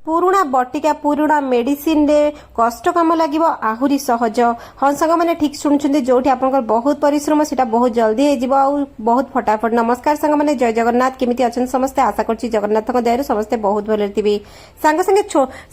पुराणा बटिका पुराणा मेडिसिन रे कष्ट कम लगे आहुरी सहज। हाँ सांग मैंने ठीक शुणुंट जो आपंकर बहुत परिश्रम से बहुत जल्दी हो बहुत फटाफट। नमस्कार सांग मैंने जय जगन्नाथ केमिति अछन समस्ते आशा करछि जगन्नाथ दयारु समस्ते बहुत भले थिबे। सांग संगे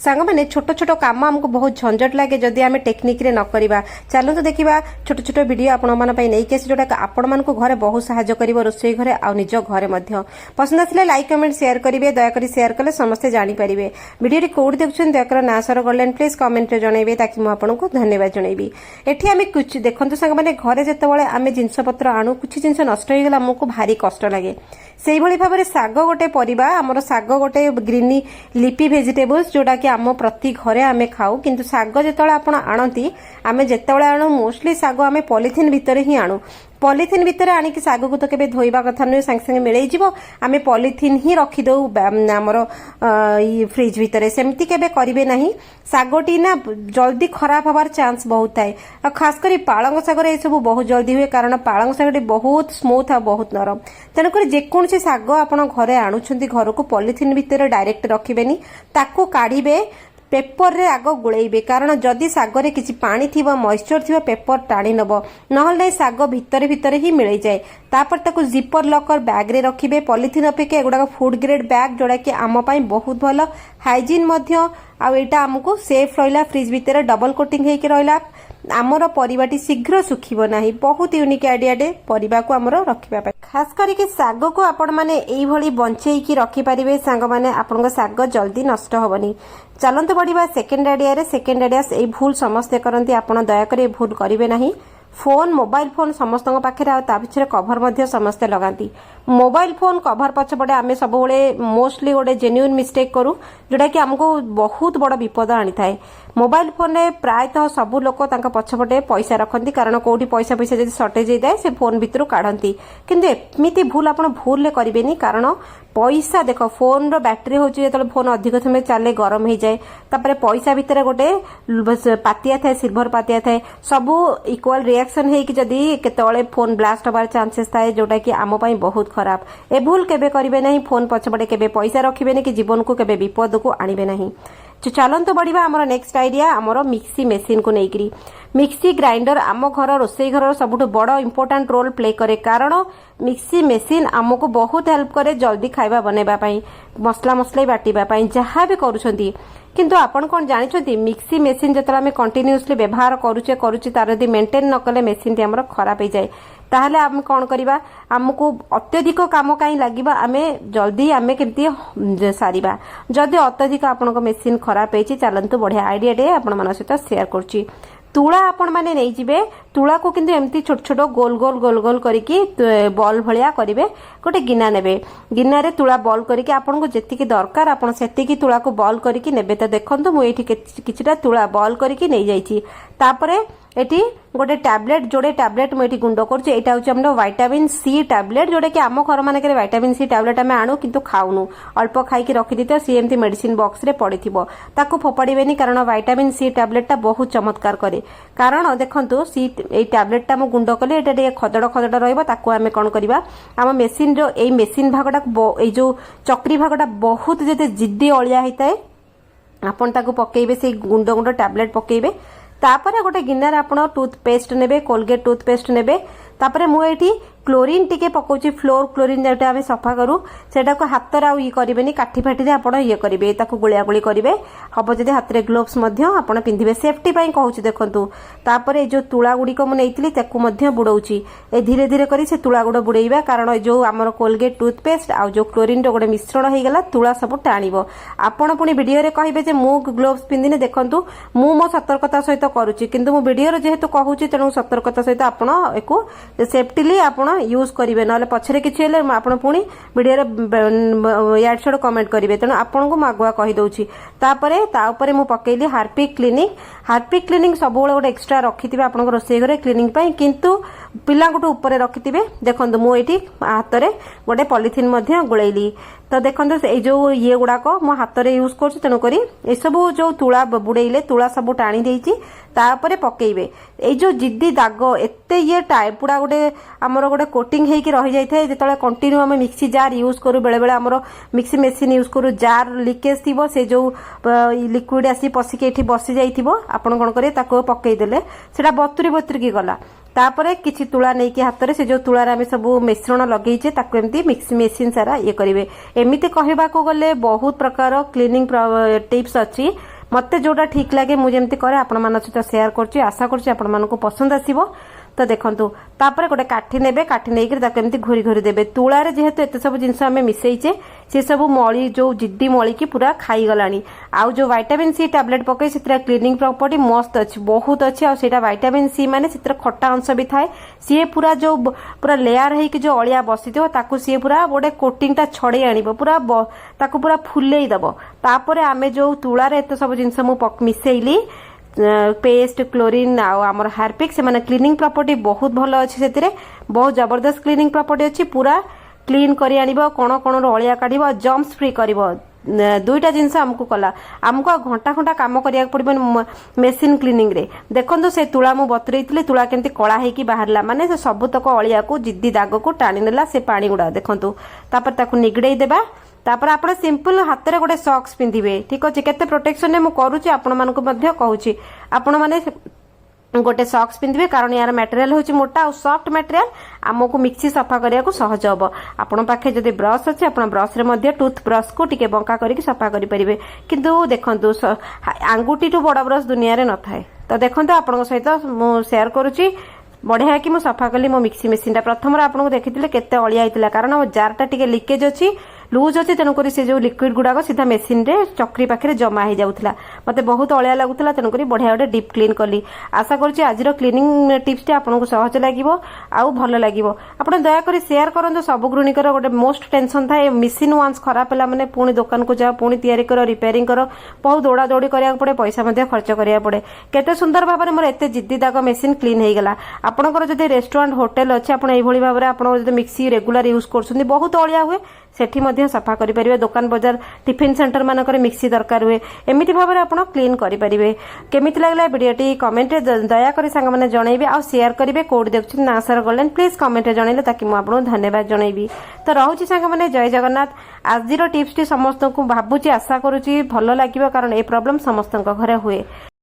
सांग मैंने छोट छोट काम हमको बहुत झंझट लगे जदि आम टेक्निक रे न करबा। चलतु देखा छोट छोट वीडियो आपण मन पई नहीं केस जोटा आपण मन को घरे बहुत सहायता करिवो रोसई घरे आ निज घरे मध्य। पसंद आसिले लाइक कमेंट शेयर करिवे दया करी शेयर कले समस्ते जानि परिबे। वीडियो कोड देखुछन दयाकर ना सर गलेन प्लीज कमेंट रे जणैबे ताकि मु आपनको धन्यवाद जणैबी। एठी आमे कुछ देखंतु संग माने घरे जते बेले आमे जिंस पत्र आणु कुछ जिंस नष्ट हो गेला हमको भारी कष्ट लागे। सेही भली भाबरे साग गोटे परिबा हमर साग गोटे ग्रीनी लिपी वेजिटेबल्स जोटा कि आम प्रति घरे आमे खाऊ किंतु साग जते आपण आणंती आमे जते बेले आणु मोस्टली साग आमे पॉलिथिन भितर ही आणु। पॉलिथिन भितर आनिक साग को तो केबे धोइबा कथा नुहे संगे संगे मिलई जिवो आमे पॉलिथिन ही रखी दउ हमर फ्रिज भितर सेमती केबे करिवे नाही। सागटी ना जल्दी खराब हबार चांस बहुत थाए खास करी पालंग साग रे सब बहुत जल्दी हुए कारण पालंग सागटी बहुत स्मूथ आ बहुत नरम। तेणुकर जेकोसी साग आपण घरे आणुछंती घर को पॉलिथिन भितर डायरेक्ट रखिबेनी ताको काढिबे पेपर रे आग गुळेइबे कारण जदि सागरे किछि पानी थिबा मॉइस्चर थिबा पेपर टाणी नबो नहल नै साग भितर भितर ही मिलै जाय। तापर ताको जिपर लॉकर बैग रे रखिबे पॉलिथिन अपेक्षा एगुडा फूड ग्रेड बैग जोड़ा कि आम पई बहुत भलो हाइजीन मध्य आ एटा हमको सेफ रहिला फ्रिज भितर डबल कोटिंग हेकि रहिला आमर परिवाटी शीघ्र सुखिबो नाही। बहुत यूनिक आइडिया डे परिबा को हमरो रखिबा पई खास करी के साग को आपण माने एई भली बंचेई की रखि परिबे सांग माने आपनका साग जल्दी नष्ट होबनी। चलंतु बढ़िबा सेकंड आइडिया रे। सेकंड आइडिया एई भूल समस्त करंती आपण दया करी भूल करिवे नाही। फोन मोबाइल फोन समस्त पाखे ता पिछरे कभर मध्य समस्ते लगाती। मोबाइल फोन कभर पछपटे आमे सब मोस्टली गोटे जेन्युइन मिस्टेक करू जोटा कि हमको बहुत बड़ विपद आनी थाए। मोबाइल फोन रे प्रायतः सबु लोक तांका पछपटे पैसा रखती कारण कोठी पैसा पैसा जदि शॉर्टेज हो जाए से फोन भितर काढंती किंतु एमिति भूल आपण भूल करिवेनी कारण पैसा देख फोन रो बैटरी होची जेतले फोन अधिक समय चले गरम हो जाए तापरे पैसा भितर गोटे पातिया थाए सिल्वर पातिया थाए सबु इक्वल रिएक्शन हेकि जदि केतळे फोन ब्लास्ट होबार चांसेस थाए जोटा कि आम पई बहुत खराब। ए भूल केबे करिवे नहीं। फोन पछपटे केबे पैसा रखिबेनी कि जीवन को केबे विपद को आनिबे नहीं। चलंतु बढ़िबा हमर नेक्स्ट आइडिया हमर मिक्सी मशीन को नेकरी। मिक्सी ग्राइंडर आम घर रोसई घर सबुठ बड़ इंपोर्टेंट रोल प्ले करे कारण मिक्सी मशीन आमको बहुत हेल्प करे जल्दी खाइबा बनेबा पई मसला मसला बाटिबा पई जहाँ भी करूछंती। किंतु आपण कोन जानिछंती मिक्सी मशीन जतला में कंटिन्यूअसली व्यवहार करूचे तार यदि मेंटेन न कले मशीन हमर खराब हो जाए ताहले आम कौन करबा हमको अत्यधिक काम कहीं लगिबा आमे जल्दी आमे केमती सारिबा जदि अत्यधिक आपनको मशीन खराब होईची। चलंतु बढ़िया आइडिया डे आपण मन सहित शेयर करची। तुला आपण माने नहीं जिबे तुला को किंतु एमती छोट छोट गोल गोल गोल गोल करिकी बॉल भलिया करिवे गोटे गिना नेबे गिना रे तुला बॉल करिकी आपण को जेतिकी दरकार आपण सेतिकी तुला को बॉल करिकी नेबे। तो देखंतु मु एठी किछिटा तुला बॉल करिकी नै जाईची। तापरे एटी गोटे टैबलेट जोड़े टैबलेट मुझे गुंड करुचे एटा होची हमर विटामिन सी टैबलेट जोड़े कि आम घर मानक विटामिन सी टैबलेट आम आणु किंतु खाऊनु अल्प खाई रखी दी सी एमती मेडिसिन बॉक्स रे पड़िथिबो ताको फोपाड़िबेनी कारण विटामिन सी टैबलेट टा बहुत चमत्कार करे कारण देखंतु सी ए टैबलेट टा मु गुंड कले एटा टे खदड़ खदड़ रहइबो ताको आमे कोन करबा आम मेसिन रो ए मेसिन भागटा ए जो चक्री भागटा बहुत जते जिद्दी अलिया हिताए आपण ताको पकेइबे से गुंड गुंड टैबलेट पकेइबे। तापर गोटे गिनार आपण टूथपेस्ट नेबे कोलगेट टूथपेस्ट नेबे तापर मु एठी क्लोरीन टिके पकाउची फ्लोर क्लोरीन जेटा आमे सफा करू सेटा को हाथ रा ई करिवेनी काठी फाठी रे आपण ये करिवे ताको गुलिया गुली करिवे हबो जदि हाथ रे ग्लोव्स मध्य आपण पिंधिबे सेफ्टी पई कहूची। देखंतु तापर ए जो तुळा गुडी को मु नेइतली ताको मध्य बुडौची ए धीरे धीरे करी से तुळा गुड बुडैबा कारण जो हमर कोलगेट टूथपेस्ट आ जो क्लोरीन रो गोटे मिश्रण हे गेला तुळा सब टाणीबो। आपण पुनी वीडियो रे कहिबे जे मु ग्लोव्स पिंधिने देखंतु मु मो सतर्कता सहित करूची किंतु मु वीडियो रे जेहेतु कहूची तेनु सतर्कता सहित आपण एको सेफ्टीली आपण यूज करेंगे ना पछरे किसी आपड़ पुणी वीडियो याड छड़ कमेंट करेंगे तेणु आपन को आगुआ कहीदे। तापर मु पकेली हार्पिक क्लीनिंग सब गोटे एक्सट्रा रखी थे आप रोसई घर क्लीनिंग किंतु पिला ऊपर रखी थे। देखो मुझे हाथ में गोटे पॉलिथिन गुड़ेली तो देखो जो ये गुड़ाक मो हाथ में यूज कर तेणुक सब जो तुला बुड़ेले तुला सब टाणी देती तापर पकेबे ये जो जिद्दी दाग एते ये टाइप पूरा गोटे आमर गोटे कोटिंग होगी रही जाए जो कंटिन्यू आम मिक्सी जार यूज करूँ बेले बेले आमर मिक्सी मेसीन यूज करूँ जार लिकेज थी से जो लिक्विड आसी पशिकी ये बसी जाइए आपण कौन करेंगे पकईदेले से बतुरी बतुरी गला तापर किसी तुला नहीं कि हाथ में से जो तुलार आम सब मिश्रण लगेचे ताको एमती मिक्सी मेसीन सारा ये करेंगे एमती कहवाको गले बहुत प्रकार क्लीनिंग टिप्स अच्छी मते जोटा ठीक लगे मुझे करे आपण मान सहित शेयर करछि आशा करछि आपण मानकु पसंद आसीबो तो देखंतु तापर गोटे काठी नेबे काठी नेइकरी ताको एमती घोरी घोरी देबे तुलारे जेहेतु एते सब जिंस आमे मिसेइचे से सब मळी जो जिद्दी मळी की पूरा खाई गलानी आउ जो विटामिन सी टैबलेट पकई सेतरा क्लीनिंग प्रॉपर्टी मस्त अछि बहुत अछि आ सेटा विटामिन सी माने सेतरा खट्टा अंश भी थाए सी पूरा जो पूरा लेयर है कि जो अलिया बसिथिबो ताकू सी पूरा गोटे कोटिंग टा छड़े आनिबो पूरा ताकू पूरा फुलेई दबो तापर आमे जो तुलारे एते सब जिंस मु मिसेइली पेस्ट क्लोरीन आमर हार्पिक से माने क्लीनिंग प्रॉपर्टी बहुत भल अच्छी से बहुत जबरदस्त क्लीनिंग प्रॉपर्टी अच्छी पूरा क्लीन करी आनिबो कोण कोण अलिया काढिबो जम्स फ्री करिवो दुईटा जिनस आमको कला आमको घंटा घंटा काम करिया पड़िबो मेसीन क्लीनिंग रे देखंतु से तुला मु बतरेइतले तुला केमती कला हेकी बाहरला माने से सबुतक अलिया को जिद्दी दाग को टाणी नेला से पानी गुडा देखंतु तापर ताकू निगड़ेई देबा तापर आपण सिंपल हाथ में गोटे सॉक्स पिंधिबे ठीक अच्छे केते प्रोटेक्शन मु करूची आपण मानकु मध्य कहूची आपण माने गोटे सॉक्स पिंधिबे कारण यार मटेरियल होची मोटा और सॉफ्ट मटेरियल आमको मिक्सी सफा करिया को सहज हबो आपण पाखे जदि ब्रश अछि आपण ब्रश रे मध्य टूथ ब्रश को टिके बंका करिक सफा करि परिबे किंतु देखंतु आंगुठी टू बड़ा ब्रश दुनिया रे न थाए तो देखंतु आपण सहित मु शेयर करूची बढ़िया कि मु सफा कली मो मिक्सी मेसीन प्रथम आपको देखी केते अलिया होइतिला कारण जारटा टिके लीकेज अच्छी लूज अच्छी तेणुक से जो लिक्विड गुड़ाक सीधा मेसीन रे चक्री पाखे जमा हो जाऊला मते बहुत अलिया लगुला तेणुक बढ़िया गोटे डीप क्लीन कली आशा करुँच आज क्लीनिंग टिप्स आपको सहज लगे आउ भल लगे आप दयाकोरी शेयर करूँ सब गृहिणीकर गोटे मोस्ट टेंशन थाए मेसीन वान्स खराब है मैंने पुणी दुकान को जाओ पुणी तैयारी कर रिपेयरिंग कर बहुत दौड़ा दौड़ी करा पड़े पैसा खर्च करा पड़े केते सुंदर भाव में मोर एते जिद्दी दाग मेसीन क्लीन हो गला आपंकर जब रेस्टोरेंट होटेल अच्छे आप भाव में आप मिक्सी रेगुलर यूज कर बहुत अलिया हुए सेठी मध्य सफा करि परिबे दुकान बाजार टिफिन सेंटर मानकर मिक्सी दरकार हुए एमिति भाव में आप क्लीन करि परिबे केमिति लागला वीडियोटी कमेंट रे दया करी संग माने जणैबे आ शेयर करिवे कोड देखछि ना सर गोल्डन प्लीज कमेंट रे जणैले ताकि मु आपन धन्यवाद जणैबी तो रहउछि संग माने जय जगन्नाथ आजिरो टिप्स टी समस्त को भाबुछि आशा करूछि भलो लागिबो कारण ए प्रॉब्लम समस्त घरे हुए।